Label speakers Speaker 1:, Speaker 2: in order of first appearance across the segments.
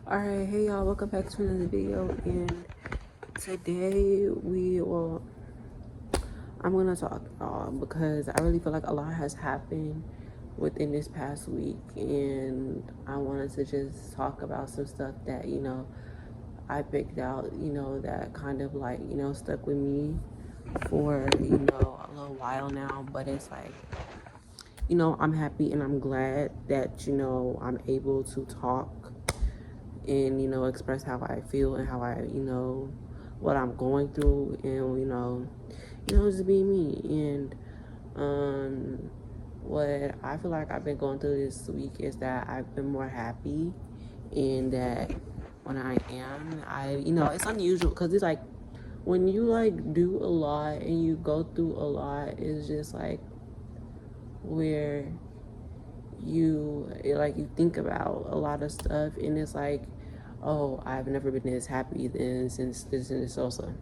Speaker 1: Alright, hey y'all, welcome back to another video. And today I'm gonna talk because I really feel like a lot has happened within this past week, and I wanted to just talk about some stuff that I picked out, that kind of like stuck with me for a little while now. But it's like I'm happy and I'm glad that I'm able to talk and express how I feel and how I what I'm going through, and just be me. And what I feel like I've been going through this week is that I've been more happy, and that when I am, it's unusual because it's like when you like do a lot and you go through a lot, it's just like where you think about a lot of stuff, and it's like, oh, I've never been this happy then since this and this also.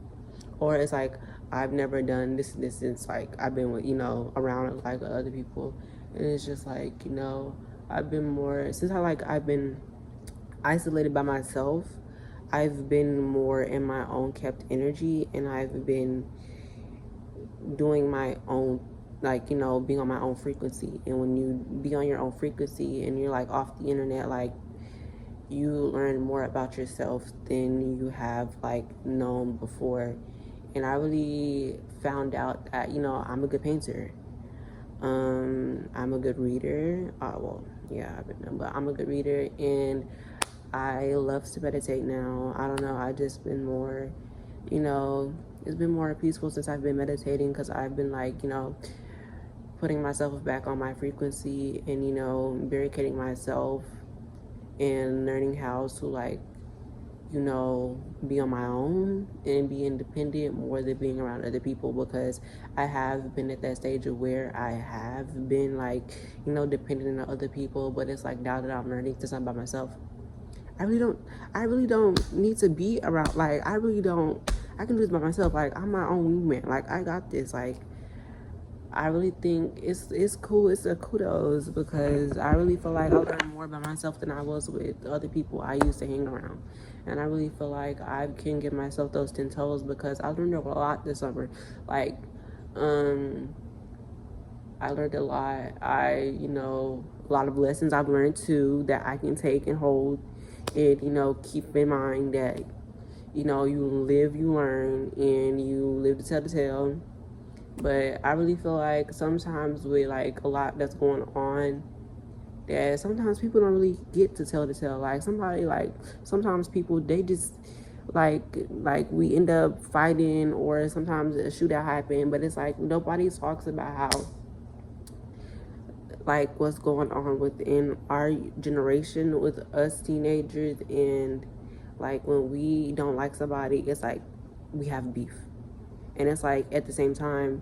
Speaker 1: Or it's like, I've never done this since like I've been with around like other people. And it's just like I've been more since I've been isolated by myself. I've been more in my own kept energy, and I've been doing my own, like being on my own frequency. And when you be on your own frequency and you're like off the internet, like you learn more about yourself than you have like known before. And I really found out that I'm a good painter. I'm a good reader. Well, yeah, I've been known, but I'm a good reader, and I love to meditate now. I don't know, I just been more, it's been more peaceful since I've been meditating, because I've been like putting myself back on my frequency, and barricading myself, and learning how to like be on my own and be independent more than being around other people, because I have been at that stage of where I have been like dependent on other people. But it's like now that I'm learning to stand by myself, I really don't need to be around, like I can do this by myself. Like, I'm my own movement, like I got this. Like, I really think it's cool. It's a kudos, because I really feel like I learned more about myself than I was with the other people I used to hang around. And I really feel like I can give myself those 10 toes, because I learned a lot this summer. Like, I learned a lot. A lot of lessons I've learned too that I can take and hold, and keep in mind that you live, you learn, and you live to tell the tale. But I really feel like sometimes with like a lot that's going on, that sometimes people don't really get to tell the tale. Like, sometimes people, they just like we end up fighting, or sometimes a shootout happen, but it's like nobody talks about how like what's going on within our generation with us teenagers. And like when we don't like somebody, it's like we have beef. And it's like at the same time,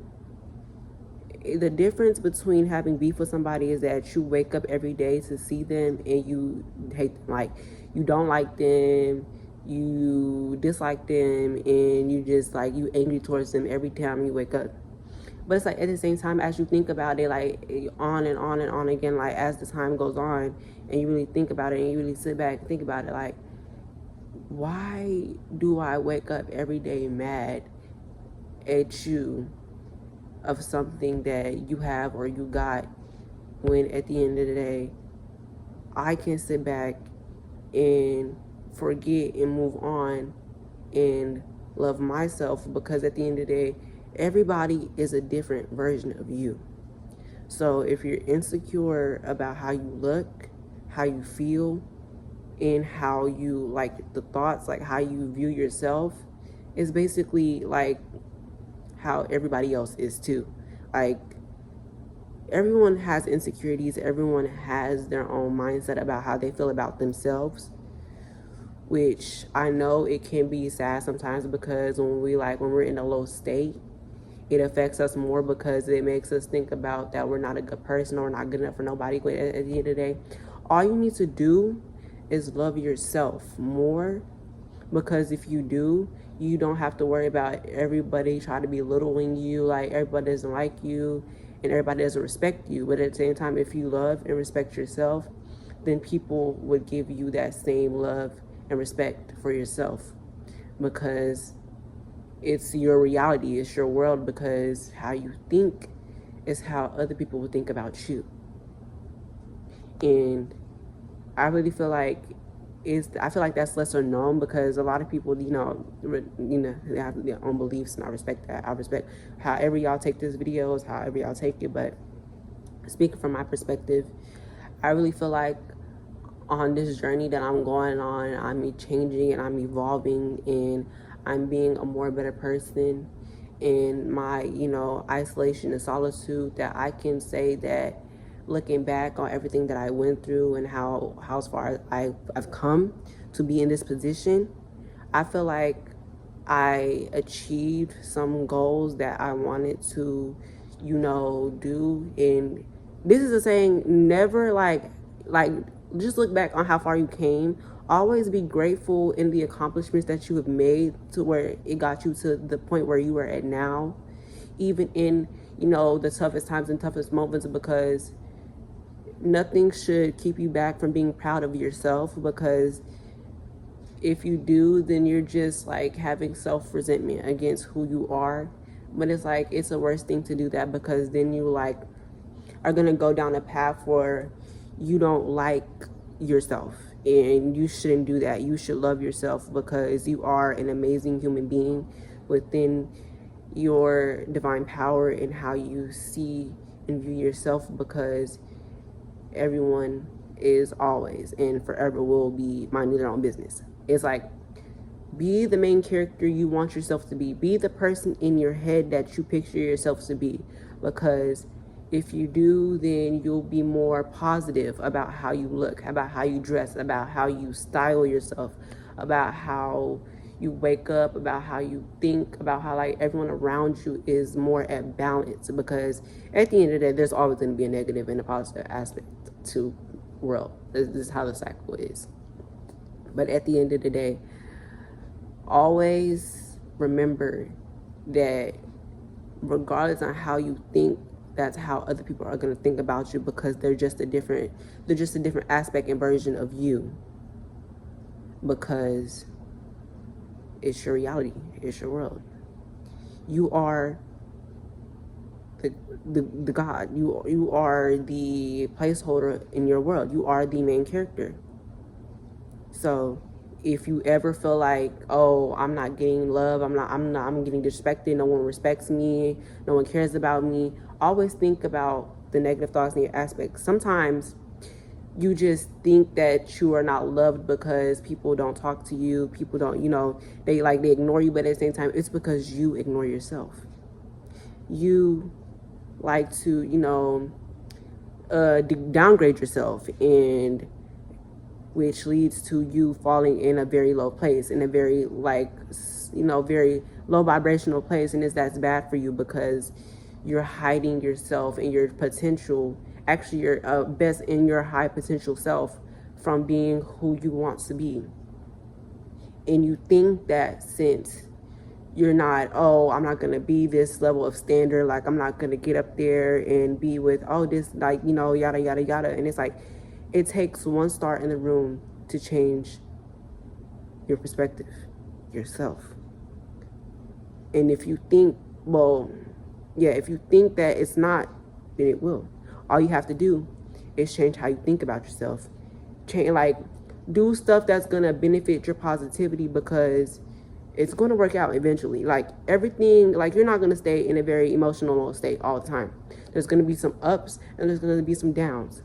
Speaker 1: the difference between having beef with somebody is that you wake up every day to see them and you hate them. Like, you don't like them, you dislike them, and you just like you angry towards them every time you wake up. But it's like at the same time, as you think about it, like on and on and on again, like as the time goes on, and you really think about it, and you really sit back and think about it, like, why do I wake up every day mad at you of something that you have or you got, when at the end of the day I can sit back and forget and move on and love myself? Because at the end of the day, everybody is a different version of you. So if you're insecure about how you look, how you feel, and how you like the thoughts, like how you view yourself, is basically like how everybody else is too. Like, everyone has insecurities, everyone has their own mindset about how they feel about themselves, which I know it can be sad sometimes, because when we're in a low state, it affects us more, because it makes us think about that we're not a good person, or we're not good enough for nobody. But at the end of the day, all you need to do is love yourself more, because if you do, you don't have to worry about everybody trying to belittling you, like everybody doesn't like you and everybody doesn't respect you. But at the same time, if you love and respect yourself, then people would give you that same love and respect for yourself, because it's your reality, it's your world, because how you think is how other people will think about you. And I really feel like I feel like that's lesser known, because a lot of people, they have their own beliefs, and I respect that. I respect however y'all take this videos, however y'all take it. But speaking from my perspective, I really feel like on this journey that I'm going on, I'm changing and I'm evolving, and I'm being a more better person in my, isolation and solitude, that I can say that looking back on everything that I went through and how far I've come to be in this position, I feel like I achieved some goals that I wanted to, do. And this is a saying, never just look back on how far you came. Always be grateful in the accomplishments that you have made to where it got you to the point where you are at now, even in, the toughest times and toughest moments, because nothing should keep you back from being proud of yourself. Because if you do, then you're just like having self-resentment against who you are. But it's like, it's the worst thing to do that, because then you like are gonna go down a path where you don't like yourself, and you shouldn't do that. You should love yourself, because you are an amazing human being within your divine power and how you see and view yourself, because everyone is always and forever will be minding their own business. It's like, be the main character you want yourself to be. Be the person in your head that you picture yourself to be, because if you do, then you'll be more positive about how you look, about how you dress, about how you style yourself, about how you wake up, about how you think, about how like everyone around you is more at balance. Because at the end of the day, there's always going to be a negative and a positive aspect to world. This is how the cycle is. But at the end of the day, always remember that regardless on how you think, that's how other people are going to think about you, because they're just a different aspect and version of you, because it's your reality, it's your world. You are the God. You are the placeholder in your world. You are the main character. So if you ever feel like, oh, I'm not getting love, I'm getting disrespected, no one respects me, no one cares about me, always think about the negative thoughts in your aspects. Sometimes you just think that you are not loved because people don't talk to you, people don't, they ignore you, but at the same time, it's because you ignore yourself. You like to, downgrade yourself, and which leads to you falling in a very low place, in a very very low vibrational place. And that's bad for you, because you're hiding yourself and your potential, actually your best in your high potential self, from being who you want to be. And you think that since you're not, oh, I'm not gonna be this level of standard, like I'm not gonna get up there and be with, oh, this, yada yada yada. And it's like, it takes one star in the room to change your perspective, yourself. And if you think, if you think that it's not, then it will. All you have to do is change how you think about yourself. Do stuff that's gonna benefit your positivity, because it's gonna work out eventually. Like everything, you're not gonna stay in a very emotional state all the time. There's gonna be some ups and there's gonna be some downs.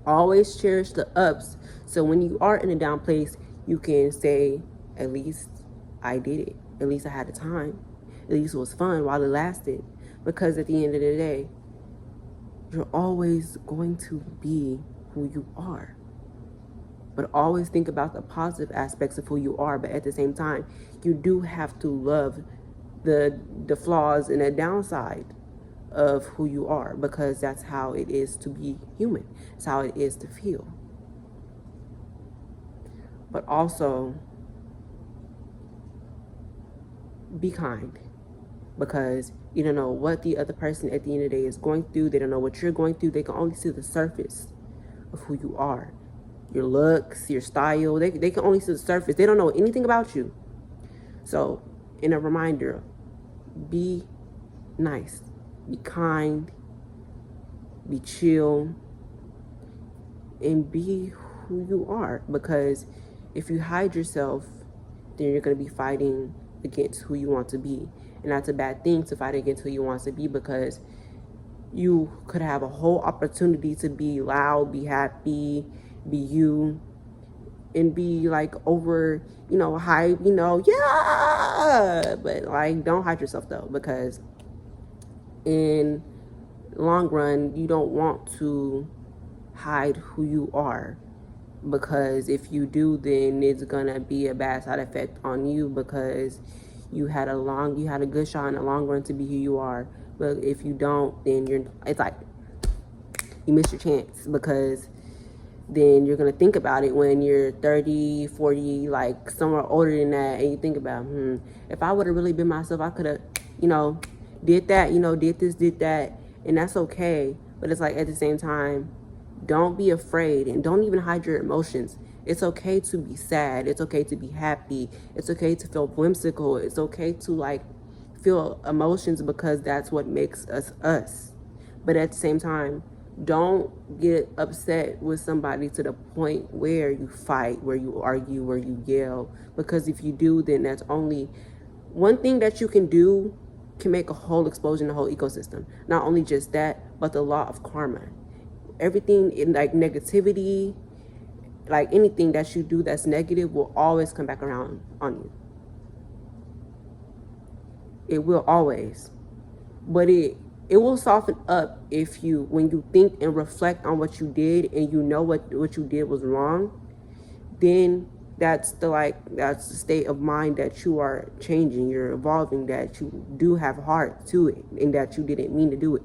Speaker 1: Always cherish the ups, so when you are in a down place, you can say, at least I did it. At least I had the time. At least it was fun while it lasted. Because at the end of the day, you're always going to be who you are. But always think about the positive aspects of who you are. But at the same time, you do have to love the flaws and the downside of who you are, because that's how it is to be human. It's how it is to feel. But also, be kind, because you don't know what the other person at the end of the day is going through. They don't know what you're going through. They can only see the surface of who you are. your looks, your style. They can only see the surface. They don't know anything about you. So, in a reminder, be nice, be kind, be chill, and be who you are. Because if you hide yourself, then you're going to be fighting against who you want to be. And that's a bad thing, to fight against who you want to be, because you could have a whole opportunity to be loud, be happy, be you, and be like over, hype, yeah. But like, don't hide yourself though, because in the long run, you don't want to hide who you are, because if you do, then it's gonna be a bad side effect on you, because you had a good shot in the long run to be who you are. But if you don't, then it's like you missed your chance, because then you're gonna think about it when you're 30, 40, like somewhere older than that, and you think about, if I would have really been myself, I could have, did that, did this, did that, and that's okay. But it's like, at the same time, don't be afraid, and don't even hide your emotions. It's okay to be sad. It's okay to be happy. It's okay to feel whimsical. It's okay to like feel emotions, because that's what makes us us. But at the same time, don't get upset with somebody to the point where you fight, where you argue, where you yell. Because if you do, then that's only one thing that you can do, can make a whole explosion, the whole ecosystem. Not only just that, but the law of karma. Everything in like negativity, like anything that you do that's negative, will always come back around on you. It will always. But it will soften up when you think and reflect on what you did, and you know what you did was wrong. Then that's the state of mind that you are changing, you're evolving, that you do have heart to it, and that you didn't mean to do it.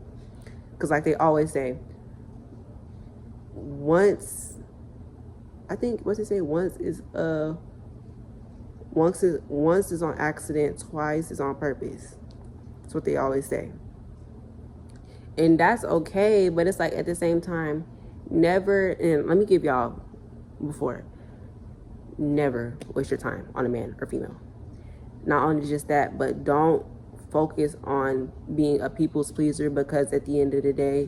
Speaker 1: Because like they always say, once is on accident, twice is on purpose. That's what they always say. And that's okay, but it's like, at the same time, never, and let me give y'all before, never waste your time on a man or female. Not only just that, but don't focus on being a people's pleaser, because at the end of the day,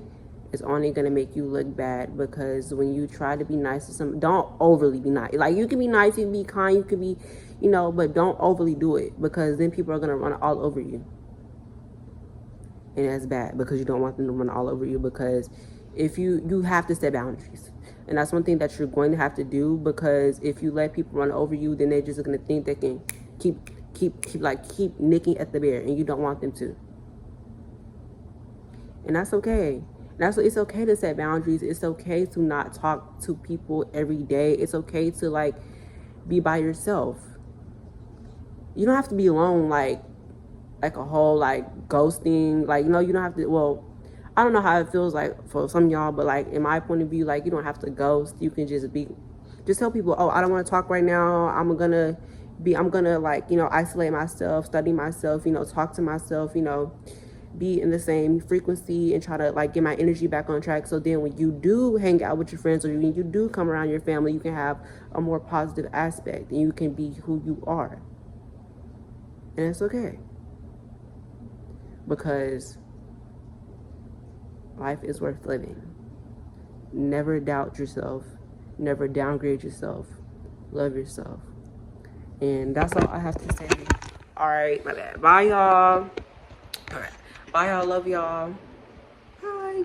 Speaker 1: it's only going to make you look bad. Because when you try to be nice to someone, don't overly be nice. Like, you can be nice, you can be kind, you can be, but don't overly do it, because then people are going to run all over you. And that's bad, because you don't want them to run all over you. Because if you have to set boundaries, and that's one thing that you're going to have to do, because if you let people run over you, then they're just going to think they can keep nicking at the bear, and you don't want them to. And that's okay. It's okay to set boundaries. It's okay to not talk to people every day. It's okay to like be by yourself. You don't have to be alone like a whole like ghosting. Like, you don't have to, well, I don't know how it feels like for some of y'all, but like in my point of view, like, you don't have to ghost. You can just tell people, oh, I don't want to talk right now. I'm gonna like, isolate myself, study myself, talk to myself, be in the same frequency, and try to like get my energy back on track. So then when you do hang out with your friends, or when you do come around your family, you can have a more positive aspect, and you can be who you are. And it's okay. Because life is worth living. Never doubt yourself. Never downgrade yourself. Love yourself. And that's all I have to say. All right, my bad. Bye, y'all. All right. Bye, y'all. Love y'all. Bye.